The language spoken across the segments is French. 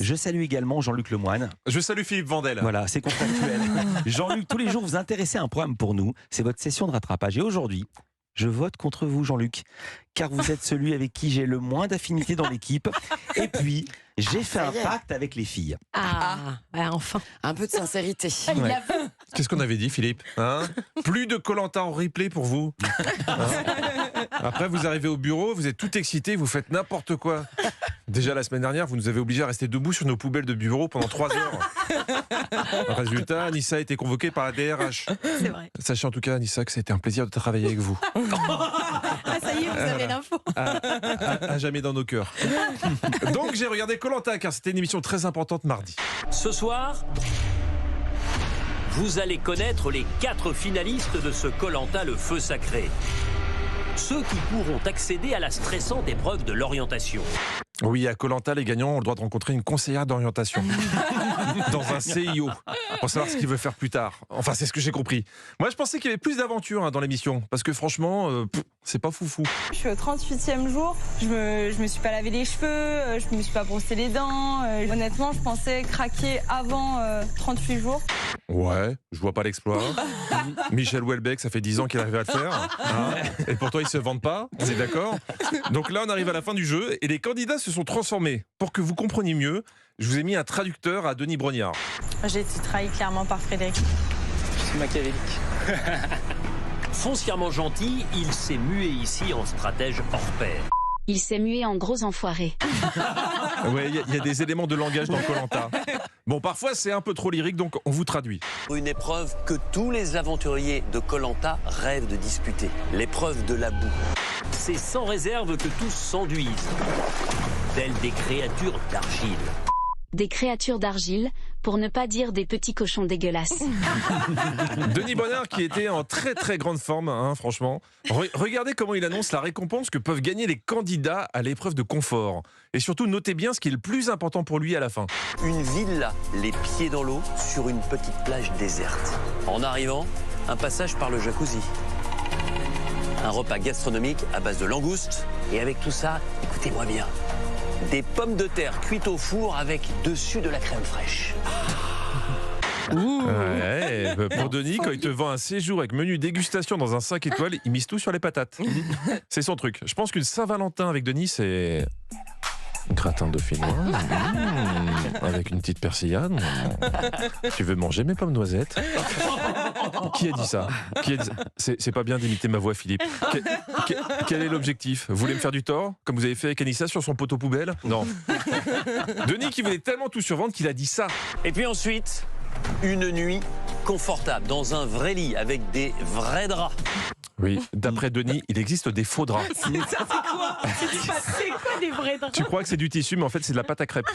Je salue également Jean-Luc Lemoine. Je salue Philippe Vandel. Voilà, c'est contractuel. Jean-Luc, tous les jours, vous intéressez à un programme pour nous. C'est votre session de rattrapage. Et aujourd'hui, je vote contre vous, Jean-Luc, car vous êtes celui avec qui j'ai le moins d'affinité dans l'équipe. Et puis, j'ai fait un pacte avec les filles. Ouais, enfin. Un peu de sincérité. Ouais. Qu'est-ce qu'on avait dit, Philippe, hein? Plus de Koh-Lanta en replay pour vous. Hein? Après, vous arrivez au bureau, vous êtes tout excité, vous faites n'importe quoi. Déjà la semaine dernière, vous nous avez obligés à rester debout sur nos poubelles de bureau pendant 3 heures. Résultat, Anissa a été convoquée par la DRH. C'est vrai. Sachez en tout cas, Anissa, que c'était un plaisir de travailler avec vous. Ah, ça y est, vous avez l'info. À jamais dans nos cœurs. Donc j'ai regardé Koh-Lanta car c'était une émission très importante mardi. Ce soir, vous allez connaître les 4 finalistes de ce Koh-Lanta, le feu sacré. Ceux qui pourront accéder à la stressante épreuve de l'orientation. Oui, à Koh-Lanta, les gagnants ont le droit de rencontrer une conseillère d'orientation dans un CIO pour savoir ce qu'ils veulent faire plus tard. Enfin, c'est ce que j'ai compris. Moi, je pensais qu'il y avait plus d'aventures dans l'émission parce que franchement, c'est pas foufou. Je suis au 38e jour, je me suis pas lavé les cheveux, je me suis pas brossé les dents. Honnêtement, je pensais craquer avant 38 jours. Ouais, je vois pas l'exploit. Michel Houellebecq, ça fait 10 ans qu'il arrive à le faire. Hein, et pourtant, ils se vendent pas, on est d'accord. Donc là, on arrive à la fin du jeu et les candidats se sont transformés. Pour que vous compreniez mieux, je vous ai mis un traducteur à Denis Brognard. J'ai été trahi clairement par Frédéric. C'est machiavélique. Foncièrement gentil, il s'est mué ici en stratège hors pair. Il s'est mué en gros enfoiré. Ouais, il y a des éléments de langage dans Koh-Lanta. Bon, parfois c'est un peu trop lyrique, donc on vous traduit. Une épreuve que tous les aventuriers de Koh-Lanta rêvent de disputer. L'épreuve de la boue. C'est sans réserve que tous s'enduisent, telles des créatures d'argile. Des créatures d'argile, pour ne pas dire des petits cochons dégueulasses. Denis Brognard qui était en très très grande forme, hein, franchement. Regardez comment il annonce la récompense que peuvent gagner les candidats à l'épreuve de confort. Et surtout, notez bien ce qui est le plus important pour lui à la fin. Une villa, les pieds dans l'eau, sur une petite plage déserte. En arrivant, un passage par le jacuzzi. Un repas gastronomique à base de langoustes. Et avec tout ça, écoutez-moi bien, des pommes de terre cuites au four avec dessus de la crème fraîche. Ouais, pour Denis, quand il te vend un séjour avec menu dégustation dans un 5 étoiles, il mise tout sur les patates. C'est son truc. Je pense qu'une Saint-Valentin avec Denis, c'est gratin dauphinois, avec une petite persillade. Tu veux manger mes pommes noisettes? Qui a dit ça? C'est pas bien d'imiter ma voix, Philippe. Quel est l'objectif? Vous voulez me faire du tort, comme vous avez fait avec Anissa sur son poteau poubelle? Non. Denis qui voulait tellement tout survendre qu'il a dit ça. Et puis ensuite, une nuit confortable dans un vrai lit avec des vrais draps. Oui, d'après Denis, il existe des faux draps. C'est quoi des vrais draps? Tu crois que c'est du tissu, mais en fait c'est de la pâte à crêpes.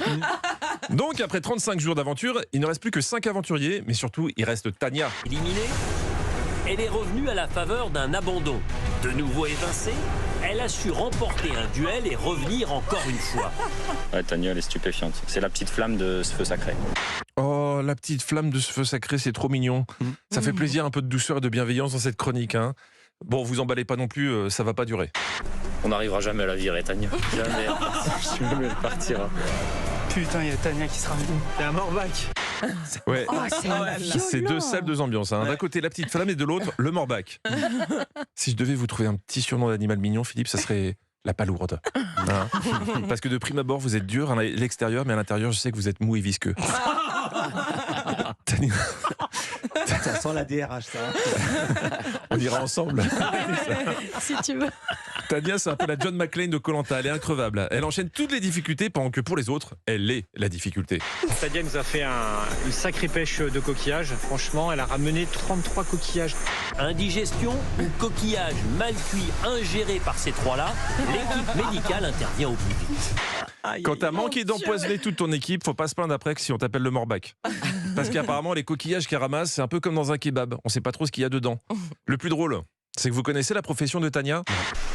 Donc après 35 jours d'aventure, il ne reste plus que 5 aventuriers, mais surtout il reste Tania. Éliminée, elle est revenue à la faveur d'un abandon. De nouveau évincée, elle a su remporter un duel et revenir encore une fois. Ouais, Tania, elle est stupéfiante. C'est la petite flamme de ce feu sacré. Oh, la petite flamme de ce feu sacré, c'est trop mignon. Ça fait plaisir, un peu de douceur et de bienveillance dans cette chronique. Hein. Bon, vous emballez pas non plus, ça va pas durer. On n'arrivera jamais à la virer, Tania. Jamais. Jamais elle partira. Putain, il y a Tania qui sera venue. Il y a un Morbac. Ouais. C'est C'est deux salles, deux ambiances. Hein. D'un côté la petite flamme et de l'autre le Morbac. Si je devais vous trouver un petit surnom d'animal mignon, Philippe, ça serait la palourde. Hein. Parce que de prime abord, vous êtes dur à l'extérieur, mais à l'intérieur, je sais que vous êtes mou et visqueux. Tania. Ça sent la DRH, ça. On ira ensemble. Si tu veux. Tania, c'est un peu la John McClane de Koh-Lanta. Elle est increvable. Elle enchaîne toutes les difficultés pendant que pour les autres, elle est la difficulté. Tania nous a fait une sacrée pêche de coquillages. Franchement, elle a ramené 33 coquillages. Indigestion ou coquillage mal cuit ingéré par ces trois-là, l'équipe médicale intervient au plus vite. Quand t'as manqué d'empoisonner toute ton équipe, faut pas se plaindre après que si on t'appelle le Morbac. Parce qu'apparemment, les coquillages qu'elle ramasse, c'est un peu comme dans un kebab. On sait pas trop ce qu'il y a dedans. Le plus drôle, c'est que vous connaissez la profession de Tania?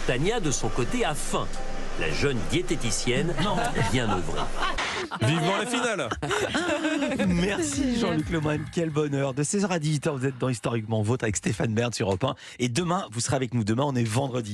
Tania, de son côté, a faim. La jeune diététicienne vient œuvrer. Vivement la finale. Merci Jean-Luc Lemoine, quel bonheur. De 16h à 18h, vous êtes dans Historiquement Vôtre avec Stéphane Bern sur Europe 1. Et demain, vous serez avec nous. Demain, on est vendredi.